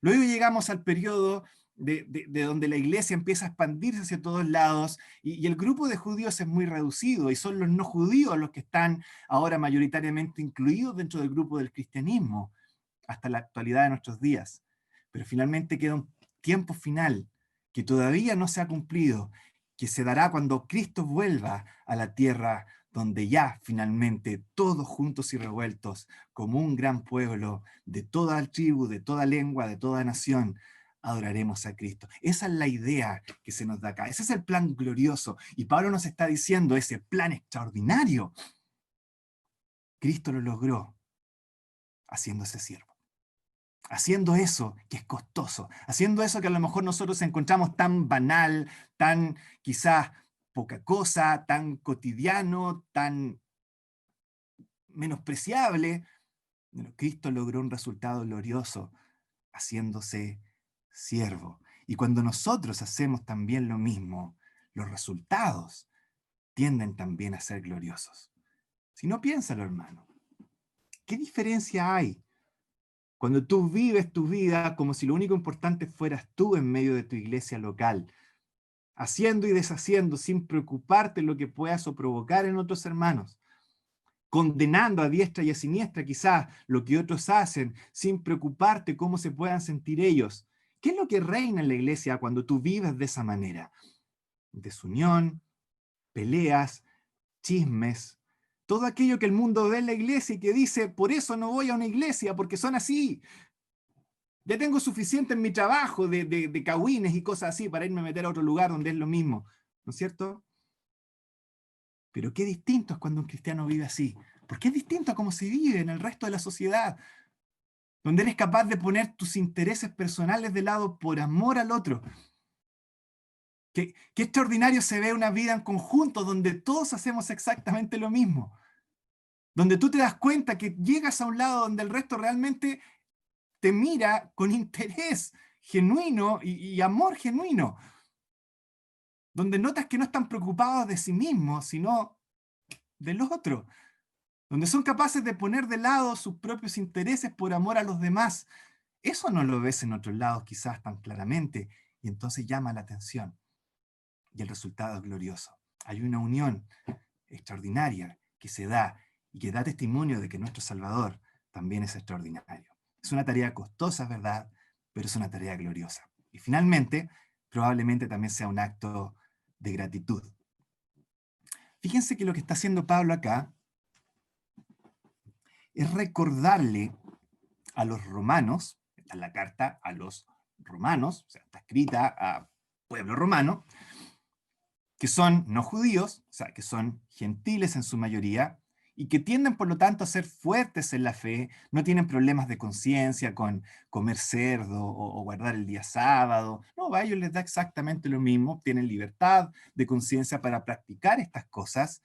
Luego llegamos al periodo de donde la iglesia empieza a expandirse hacia todos lados y el grupo de judíos es muy reducido y son los no judíos los que están ahora mayoritariamente incluidos dentro del grupo del cristianismo hasta la actualidad de nuestros días. Pero finalmente queda un tiempo final que todavía no se ha cumplido, que se dará cuando Cristo vuelva a la tierra donde ya finalmente todos juntos y revueltos, como un gran pueblo de toda tribu, de toda lengua, de toda nación, adoraremos a Cristo. Esa es la idea que se nos da acá. Ese es el plan glorioso. Y Pablo nos está diciendo ese plan extraordinario. Cristo lo logró haciéndose siervo. Haciendo eso que es costoso, haciendo eso que a lo mejor nosotros encontramos tan banal, tan quizás poca cosa, tan cotidiano, tan menospreciable. Bueno, Cristo logró un resultado glorioso haciéndose siervo. Y cuando nosotros hacemos también lo mismo, los resultados tienden también a ser gloriosos. Si no, piénsalo, hermano. ¿Qué diferencia hay cuando tú vives tu vida como si lo único importante fueras tú en medio de tu iglesia local, haciendo y deshaciendo sin preocuparte lo que puedas o provocar en otros hermanos, condenando a diestra y a siniestra quizás lo que otros hacen, sin preocuparte cómo se puedan sentir ellos? ¿Qué es lo que reina en la iglesia cuando tú vives de esa manera? Desunión, peleas, chismes, todo aquello que el mundo ve en la iglesia y que dice, por eso no voy a una iglesia, porque son así. Ya tengo suficiente en mi trabajo de cagüines y cosas así para irme a meter a otro lugar donde es lo mismo, ¿no es cierto? Pero qué distinto es cuando un cristiano vive así, porque es distinto a cómo se vive en el resto de la sociedad, donde eres capaz de poner tus intereses personales de lado por amor al otro. Qué extraordinario se ve una vida en conjunto donde todos hacemos exactamente lo mismo, donde tú te das cuenta que llegas a un lado donde el resto realmente te mira con interés genuino y amor genuino, donde notas que no están preocupados de sí mismos, sino del otro, donde son capaces de poner de lado sus propios intereses por amor a los demás. Eso no lo ves en otros lados quizás tan claramente, y entonces llama la atención, y el resultado es glorioso. Hay una unión extraordinaria que se da, y que da testimonio de que nuestro Salvador también es extraordinario. Es una tarea costosa, es verdad, pero es una tarea gloriosa. Y finalmente, probablemente también sea un acto de gratitud. Fíjense que lo que está haciendo Pablo acá es recordarle a los romanos, esta es la carta a los romanos, o sea, está escrita a pueblo romano, que son no judíos, o sea, que son gentiles en su mayoría, y que tienden, por lo tanto, a ser fuertes en la fe, no tienen problemas de conciencia con comer cerdo o guardar el día sábado. No, a ellos les da exactamente lo mismo, tienen libertad de conciencia para practicar estas cosas.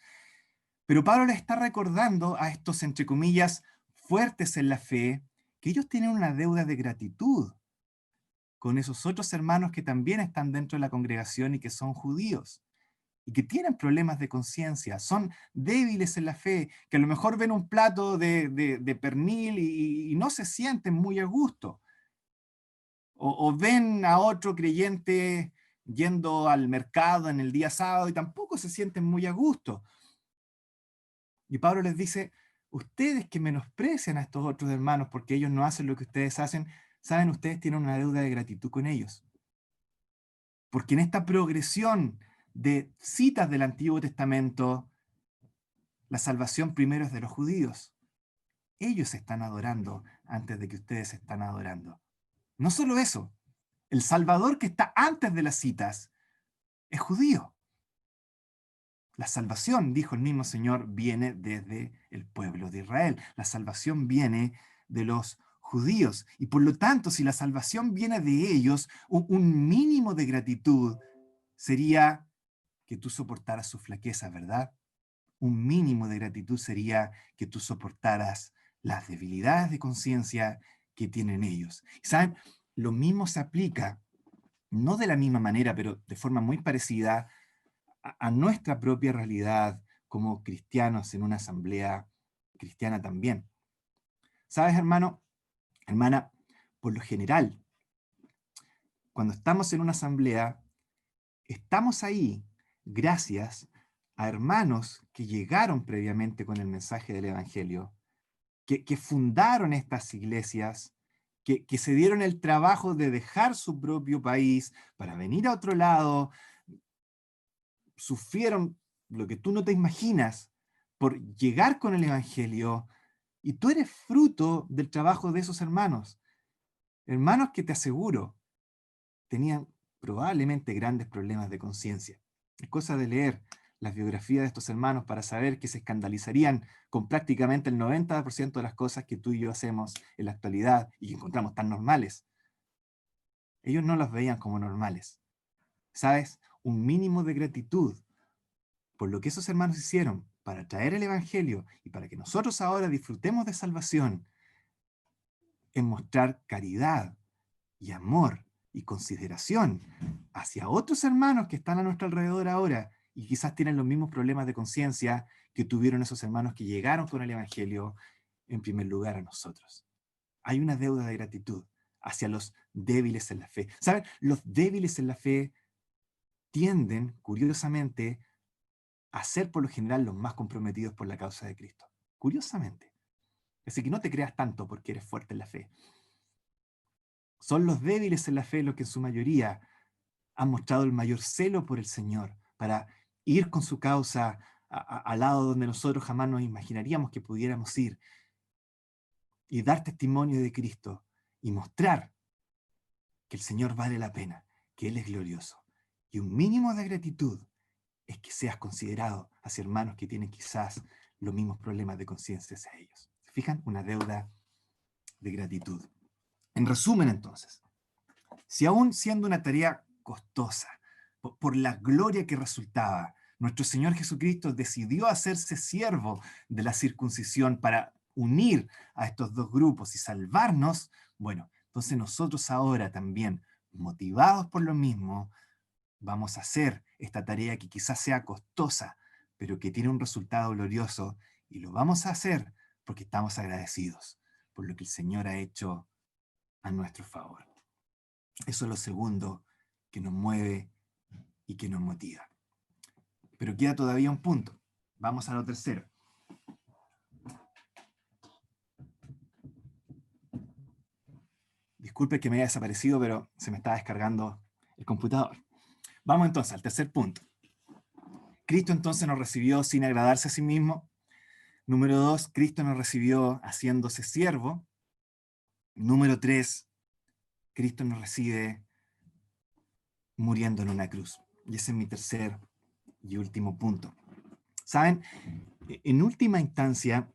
Pero Pablo les está recordando a estos, entre comillas, fuertes en la fe, que ellos tienen una deuda de gratitud con esos otros hermanos que también están dentro de la congregación y que son judíos y que tienen problemas de conciencia, son débiles en la fe, que a lo mejor ven un plato de pernil y no se sienten muy a gusto. O ven a otro creyente yendo al mercado en el día sábado y tampoco se sienten muy a gusto. Y Pablo les dice, ustedes que menosprecian a estos otros hermanos porque ellos no hacen lo que ustedes hacen, saben, ustedes tienen una deuda de gratitud con ellos. Porque en esta progresión de citas del Antiguo Testamento, la salvación primero es de los judíos. Ellos están adorando antes de que ustedes están adorando. No solo eso, el Salvador que está antes de las citas es judío. La salvación, dijo el mismo Señor, viene desde el pueblo de Israel. La salvación viene de los judíos. Y por lo tanto, si la salvación viene de ellos, un mínimo de gratitud sería que tú soportaras su flaqueza, ¿verdad? Un mínimo de gratitud sería que tú soportaras las debilidades de conciencia que tienen ellos. ¿Saben? Lo mismo se aplica, no de la misma manera, pero de forma muy parecida, a nuestra propia realidad como cristianos en una asamblea cristiana también. ¿Sabes, hermano? Hermana, por lo general, cuando estamos en una asamblea, estamos ahí gracias a hermanos que llegaron previamente con el mensaje del Evangelio, que fundaron estas iglesias, que se dieron el trabajo de dejar su propio país para venir a otro lado, sufrieron lo que tú no te imaginas por llegar con el Evangelio, y tú eres fruto del trabajo de esos hermanos. Hermanos que te aseguro, tenían probablemente grandes problemas de conciencia. Es cosa de leer las biografías de estos hermanos para saber que se escandalizarían con prácticamente el 90% de las cosas que tú y yo hacemos en la actualidad y que encontramos tan normales. Ellos no las veían como normales. ¿Sabes? Un mínimo de gratitud por lo que esos hermanos hicieron para traer el Evangelio y para que nosotros ahora disfrutemos de salvación, es mostrar caridad y amor y consideración hacia otros hermanos que están a nuestro alrededor ahora y quizás tienen los mismos problemas de conciencia que tuvieron esos hermanos que llegaron con el Evangelio en primer lugar a nosotros. Hay una deuda de gratitud hacia los débiles en la fe. ¿Saben? Los débiles en la fe tienden, curiosamente, a ser por lo general los más comprometidos por la causa de Cristo. Curiosamente. Así que no te creas tanto porque eres fuerte en la fe. Son los débiles en la fe los que en su mayoría han mostrado el mayor celo por el Señor, para ir con su causa al lado donde nosotros jamás nos imaginaríamos que pudiéramos ir, y dar testimonio de Cristo, y mostrar que el Señor vale la pena, que Él es glorioso. Y un mínimo de gratitud es que seas considerado hacia hermanos que tienen quizás los mismos problemas de conciencia hacia ellos. ¿Se fijan? Una deuda de gratitud. En resumen, entonces, si aún siendo una tarea costosa, por la gloria que resultaba, nuestro Señor Jesucristo decidió hacerse siervo de la circuncisión para unir a estos dos grupos y salvarnos, bueno, entonces nosotros ahora también, motivados por lo mismo, vamos a hacer esta tarea que quizás sea costosa, pero que tiene un resultado glorioso, y lo vamos a hacer porque estamos agradecidos por lo que el Señor ha hecho a nuestro favor. Eso es lo segundo que nos mueve y que nos motiva. Pero queda todavía un punto. Vamos a lo tercero. Disculpe que me haya desaparecido, pero se me está descargando el computador. Vamos entonces al tercer punto. Cristo entonces nos recibió sin agradarse a sí mismo. Número 2, Cristo nos recibió haciéndose siervo. Número 3, Cristo nos recibe muriendo en una cruz. Y ese es mi tercer y último punto. ¿Saben? En última instancia,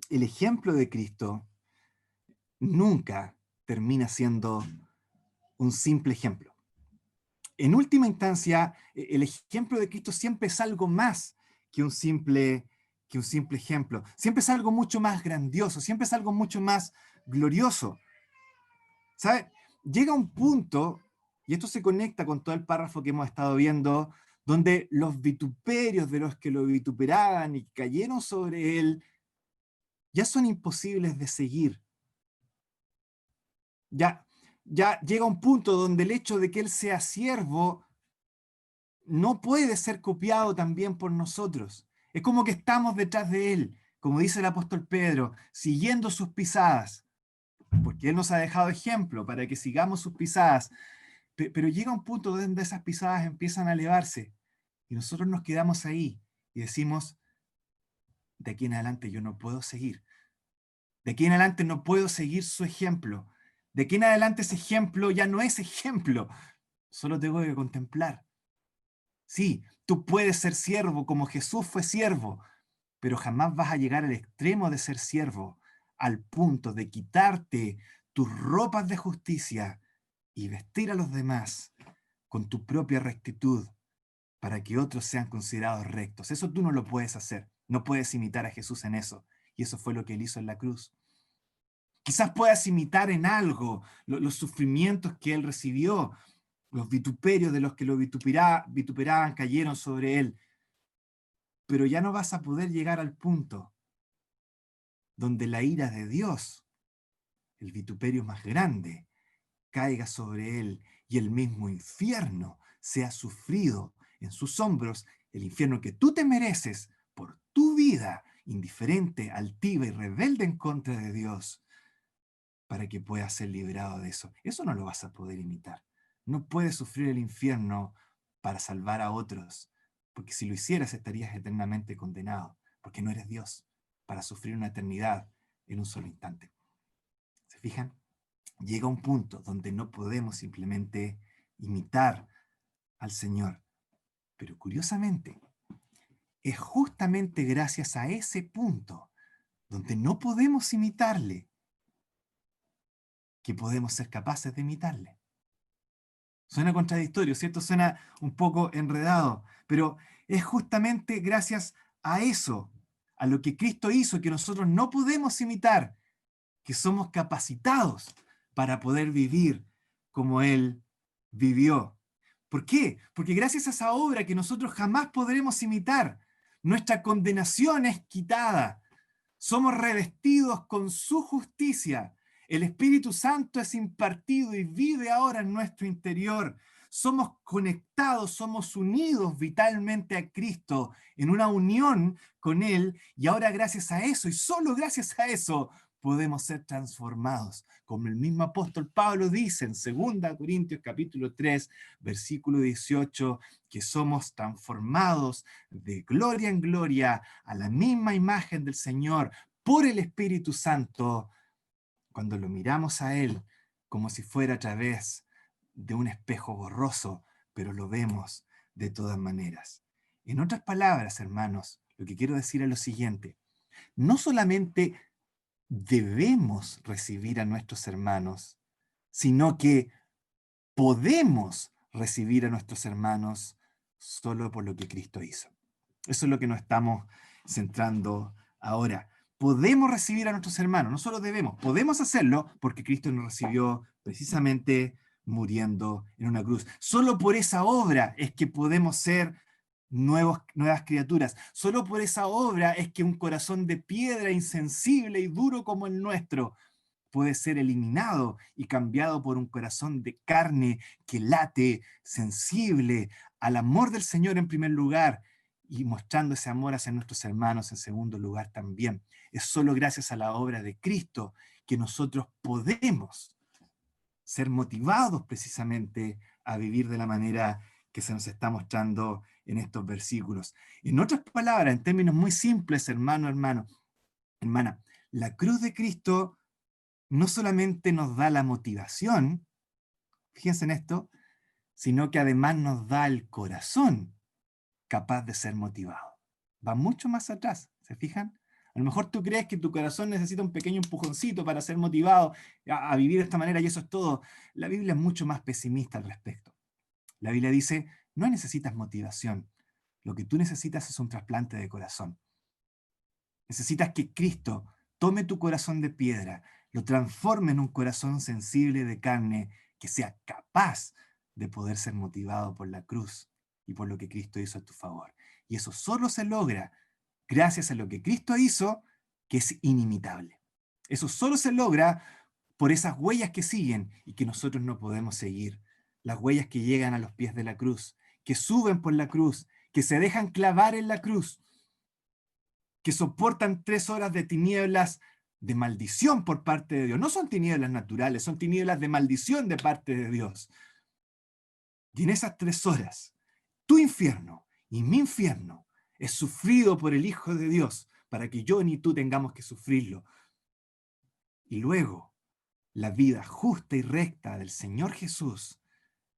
el ejemplo de Cristo nunca termina siendo un simple ejemplo. En última instancia, el ejemplo de Cristo siempre es algo más que un simple ejemplo. Siempre es algo mucho más grandioso, siempre es algo mucho más glorioso. ¿Sabe? Llega un punto, y esto se conecta con todo el párrafo que hemos estado viendo, donde los vituperios de los que lo vituperaban y cayeron sobre él ya son imposibles de seguir. Ya llega un punto donde el hecho de que él sea siervo no puede ser copiado también por nosotros. Es como que estamos detrás de él, como dice el apóstol Pedro, siguiendo sus pisadas, porque él nos ha dejado ejemplo para que sigamos sus pisadas. Pero llega un punto donde esas pisadas empiezan a elevarse y nosotros nos quedamos ahí y decimos, de aquí en adelante yo no puedo seguir. De aquí en adelante no puedo seguir su ejemplo. De aquí en adelante ese ejemplo ya no es ejemplo. Solo tengo que contemplar. Sí, tú puedes ser siervo como Jesús fue siervo, pero jamás vas a llegar al extremo de ser siervo, al punto de quitarte tus ropas de justicia y vestir a los demás con tu propia rectitud para que otros sean considerados rectos. Eso tú no lo puedes hacer. No puedes imitar a Jesús en eso. Y eso fue lo que él hizo en la cruz. Quizás puedas imitar en algo los sufrimientos que él recibió, los vituperios de los que lo vituperaban cayeron sobre él, pero ya no vas a poder llegar al punto donde la ira de Dios, el vituperio más grande, caiga sobre él y el mismo infierno sea sufrido en sus hombros, el infierno que tú te mereces por tu vida indiferente, altiva y rebelde en contra de Dios, para que puedas ser liberado de eso. Eso no lo vas a poder imitar. No puedes sufrir el infierno para salvar a otros, porque si lo hicieras estarías eternamente condenado, porque no eres Dios para sufrir una eternidad en un solo instante. ¿Se fijan? Llega un punto donde no podemos simplemente imitar al Señor. Pero curiosamente, es justamente gracias a ese punto donde no podemos imitarle que podemos ser capaces de imitarle. Suena contradictorio, ¿cierto? Suena un poco enredado, pero es justamente gracias a eso, a lo que Cristo hizo, que nosotros no podemos imitar, que somos capacitados para poder vivir como Él vivió. ¿Por qué? Porque gracias a esa obra que nosotros jamás podremos imitar, nuestra condenación es quitada. Somos revestidos con su justicia. El Espíritu Santo es impartido y vive ahora en nuestro interior. Somos conectados, somos unidos vitalmente a Cristo en una unión con Él y ahora gracias a eso y solo gracias a eso podemos ser transformados. Como el mismo apóstol Pablo dice en 2 Corintios capítulo 3, versículo 18, que somos transformados de gloria en gloria a la misma imagen del Señor por el Espíritu Santo, cuando lo miramos a Él como si fuera a través de un espejo borroso, pero lo vemos de todas maneras. En otras palabras, hermanos, lo que quiero decir es lo siguiente: no solamente debemos recibir a nuestros hermanos, sino que podemos recibir a nuestros hermanos solo por lo que Cristo hizo. Eso es lo que nos estamos centrando ahora. Podemos recibir a nuestros hermanos, no solo debemos, podemos hacerlo porque Cristo nos recibió precisamente muriendo en una cruz. Solo por esa obra es que podemos ser nuevas criaturas. Solo por esa obra es que un corazón de piedra insensible y duro como el nuestro puede ser eliminado y cambiado por un corazón de carne que late, sensible al amor del Señor en primer lugar y mostrando ese amor hacia nuestros hermanos en segundo lugar también. Es solo gracias a la obra de Cristo que nosotros podemos ser motivados precisamente a vivir de la manera que se nos está mostrando en estos versículos. En otras palabras, en términos muy simples, hermana, la cruz de Cristo no solamente nos da la motivación, fíjense en esto, sino que además nos da el corazón capaz de ser motivado. Va mucho más atrás, ¿se fijan? A lo mejor tú crees que tu corazón necesita un pequeño empujoncito para ser motivado a vivir de esta manera y eso es todo. La Biblia es mucho más pesimista al respecto. La Biblia dice, no necesitas motivación. Lo que tú necesitas es un trasplante de corazón. Necesitas que Cristo tome tu corazón de piedra, lo transforme en un corazón sensible de carne que sea capaz de poder ser motivado por la cruz y por lo que Cristo hizo a tu favor. Y eso solo se logra gracias a lo que Cristo hizo, que es inimitable. Eso solo se logra por esas huellas que siguen y que nosotros no podemos seguir. Las huellas que llegan a los pies de la cruz, que suben por la cruz, que se dejan clavar en la cruz, que soportan 3 horas de tinieblas de maldición por parte de Dios. No son tinieblas naturales, son tinieblas de maldición de parte de Dios. Y en esas 3 horas, tu infierno y mi infierno es sufrido por el Hijo de Dios para que yo ni tú tengamos que sufrirlo. Y luego, la vida justa y recta del Señor Jesús,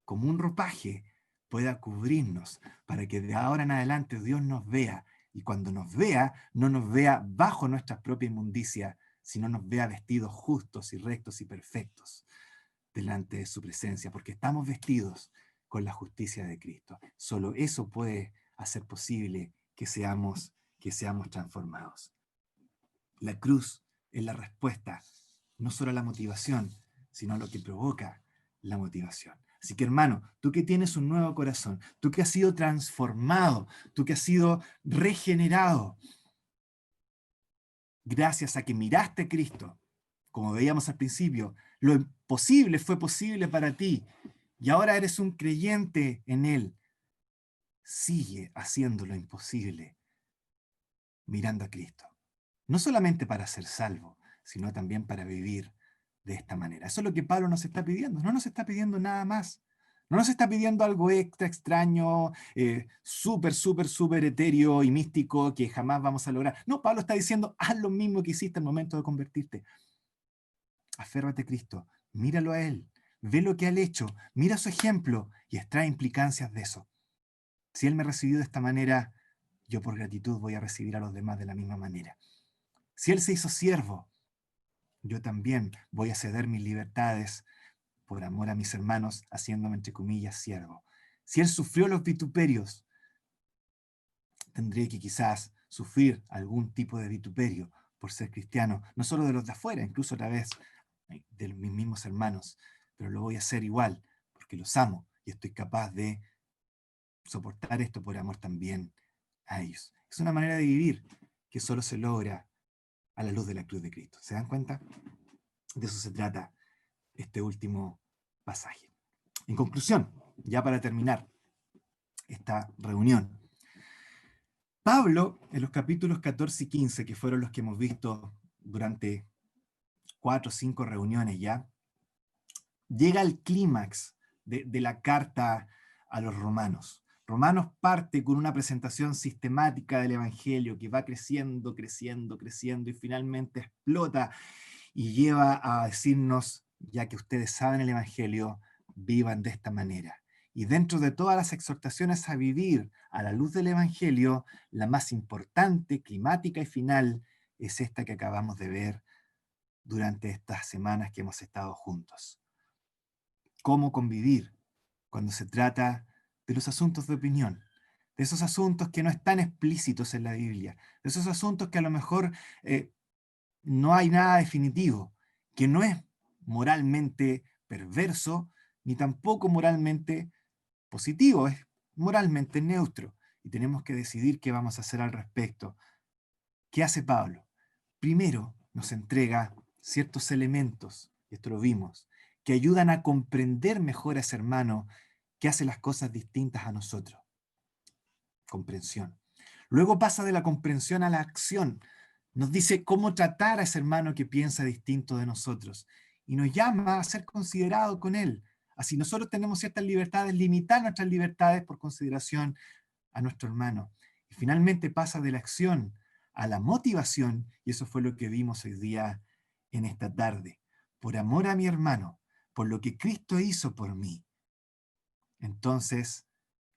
como un ropaje, pueda cubrirnos para que de ahora en adelante Dios nos vea. Y cuando nos vea, no nos vea bajo nuestra propia inmundicia, sino nos vea vestidos justos y rectos y perfectos delante de su presencia, porque estamos vestidos con la justicia de Cristo. Solo eso puede hacer posible que seamos transformados. La cruz es la respuesta, no solo a la motivación, sino a lo que provoca la motivación. Así que hermano, tú que tienes un nuevo corazón, tú que has sido transformado, tú que has sido regenerado, gracias a que miraste a Cristo, como veíamos al principio, lo imposible fue posible para ti y ahora eres un creyente en Él. Sigue haciendo lo imposible mirando a Cristo. No solamente para ser salvo, sino también para vivir de esta manera. Eso es lo que Pablo nos está pidiendo. No nos está pidiendo nada más. No nos está pidiendo algo extra extraño, súper etéreo y místico que jamás vamos a lograr. No, Pablo está diciendo, haz lo mismo que hiciste al momento de convertirte. Aférrate a Cristo, míralo a Él, ve lo que Él ha hecho, mira su ejemplo y extrae implicancias de eso. Si Él me recibió de esta manera, yo por gratitud voy a recibir a los demás de la misma manera. Si Él se hizo siervo, yo también voy a ceder mis libertades por amor a mis hermanos, haciéndome entre comillas siervo. Si Él sufrió los vituperios, tendré que quizás sufrir algún tipo de vituperio por ser cristiano, no solo de los de afuera, incluso a través de mis mismos hermanos, pero lo voy a hacer igual, porque los amo y estoy capaz de soportar esto por amor también a ellos. Es una manera de vivir que solo se logra a la luz de la cruz de Cristo. ¿Se dan cuenta? De eso se trata este último pasaje. En conclusión, ya para terminar esta reunión, Pablo, en los capítulos 14 y 15, que fueron los que hemos visto durante 4 o 5 reuniones ya, llega al clímax de la carta a los romanos. Romanos parte con una presentación sistemática del Evangelio que va creciendo y finalmente explota y lleva a decirnos, ya que ustedes saben el Evangelio, vivan de esta manera. Y dentro de todas las exhortaciones a vivir a la luz del Evangelio, la más importante, climática y final, es esta que acabamos de ver durante estas semanas que hemos estado juntos. Cómo convivir cuando se trata de los asuntos de opinión, de esos asuntos que no están explícitos en la Biblia, de esos asuntos que a lo mejor no hay nada definitivo, que no es moralmente perverso, ni tampoco moralmente positivo, es moralmente neutro. Y tenemos que decidir qué vamos a hacer al respecto. ¿Qué hace Pablo? Primero nos entrega ciertos elementos, y esto lo vimos, que ayudan a comprender mejor a ese hermano que hace las cosas distintas a nosotros. Comprensión. Luego pasa de la comprensión a la acción. Nos dice cómo tratar a ese hermano que piensa distinto de nosotros. y nos llama a ser considerados con Él. Así nosotros tenemos ciertas libertades, limitar nuestras libertades por consideración a nuestro hermano. Y finalmente pasa de la acción a la motivación, y eso fue lo que vimos hoy día en esta tarde. Por amor a mi hermano, por lo que Cristo hizo por mí. Entonces,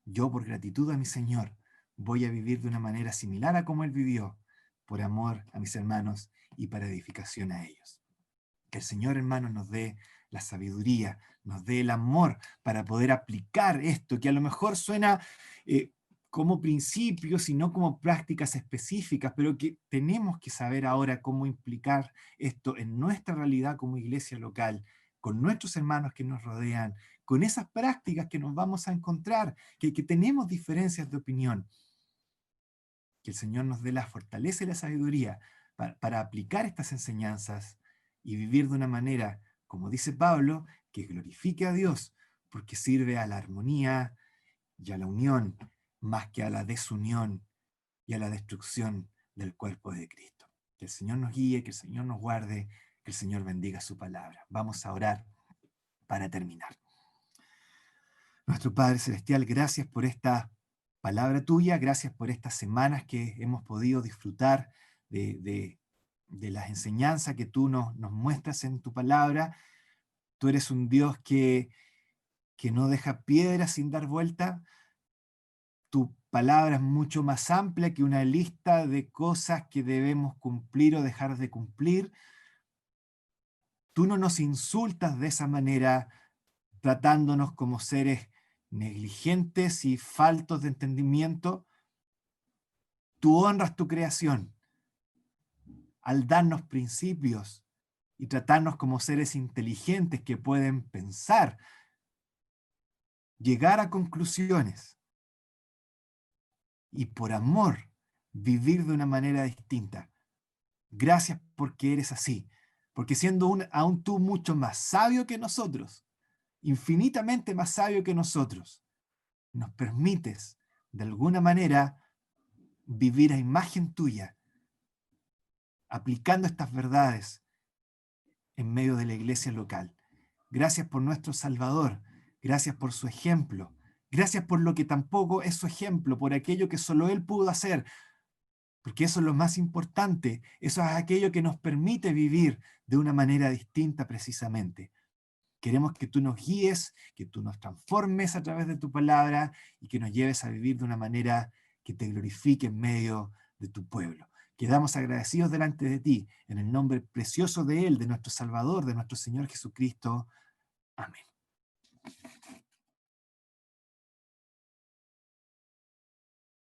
yo por gratitud a mi Señor, voy a vivir de una manera similar a como Él vivió, por amor a mis hermanos y para edificación a ellos. Que el Señor, hermanos, nos dé la sabiduría, nos dé el amor para poder aplicar esto, que a lo mejor suena como principios y no como prácticas específicas, pero que tenemos que saber ahora cómo implicar esto en nuestra realidad como iglesia local, con nuestros hermanos que nos rodean, con esas prácticas que nos vamos a encontrar, que tenemos diferencias de opinión. Que el Señor nos dé la fortaleza y la sabiduría para aplicar estas enseñanzas y vivir de una manera, como dice Pablo, que glorifique a Dios, porque sirve a la armonía y a la unión, más que a la desunión y a la destrucción del cuerpo de Cristo. Que el Señor nos guíe, que el Señor nos guarde, que el Señor bendiga su palabra. Vamos a orar para terminar. Nuestro Padre Celestial, gracias por esta palabra tuya, gracias por estas semanas que hemos podido disfrutar de las enseñanzas que tú nos muestras en tu palabra. Tú eres un Dios que no deja piedras sin dar vuelta. Tu palabra es mucho más amplia que una lista de cosas que debemos cumplir o dejar de cumplir. Tú no nos insultas de esa manera, tratándonos como seres negligentes y faltos de entendimiento. Tú honras tu creación al darnos principios y tratarnos como seres inteligentes que pueden pensar, llegar a conclusiones y por amor vivir de una manera distinta. Gracias porque eres así, porque siendo aún tú mucho más sabio que nosotros, infinitamente más sabio que nosotros, nos permites de alguna manera vivir a imagen tuya, aplicando estas verdades en medio de la iglesia local. Gracias por nuestro Salvador, gracias por su ejemplo, gracias por lo que tampoco es su ejemplo, por aquello que solo Él pudo hacer, porque eso es lo más importante, eso es aquello que nos permite vivir de una manera distinta precisamente. Queremos que tú nos guíes, que tú nos transformes a través de tu palabra y que nos lleves a vivir de una manera que te glorifique en medio de tu pueblo. Quedamos agradecidos delante de ti, en el nombre precioso de Él, de nuestro Salvador, de nuestro Señor Jesucristo. Amén.